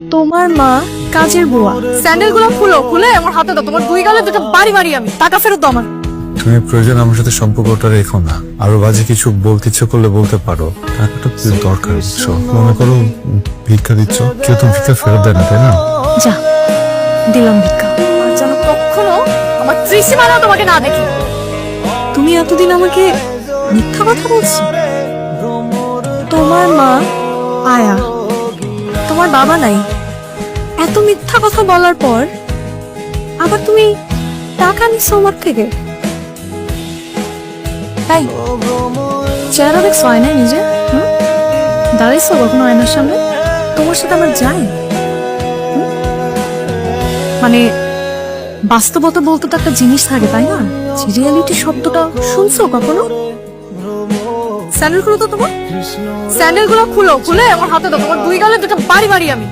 তোমার মা কাজের বুয়া। স্যান্ডেলগুলো খুলে আমার হাতে দাও। তোমার দুই গালে দুটো বাড়ি মারি আমি। টাকা ফেরত দাও আমার। তুমি প্রয়োজন আমার সাথে সম্পর্কটা রেখো না। আরো বাজে কিছু বলতে ইচ্ছে করলে বলতে পারো। টাকাটা তো দরকার বুঝছো। মনে করো ভিক্ষা দিচ্ছ, কেউ তো ভিক্ষা ফেরত দেয় না, তাই না? যা দিলাম ভিক্ষা। আর যেন কখনো আমার ত্রিসীমানা তোমাকে না দেখি। তুমি এতদিন আমাকে মিথ্যা কথা বলছো। তোমার মা আয়া, তোমার বাবা নাই। এত মিথ্যা কথা বলার পর আবার তুমি টাকা নিচ্ছ আমার থেকে। তাই চেহারা দেখছো আয়নায় নিজে? দাঁড়াইছো কখনো আয়নার সামনে? তোমার সাথে আমার যাই মানে বাস্তবতা বলতে তো একটা জিনিস থাকে, তাই না? রিয়েলিটি শব্দটা শুনছো কখনো? স্যান্ডেল খুলো তো তোমার। স্যান্ডেল গুলো খুলে আমার হাতে দাও। তোমার দুই গালে দুটো বাড়ি মারি আমি।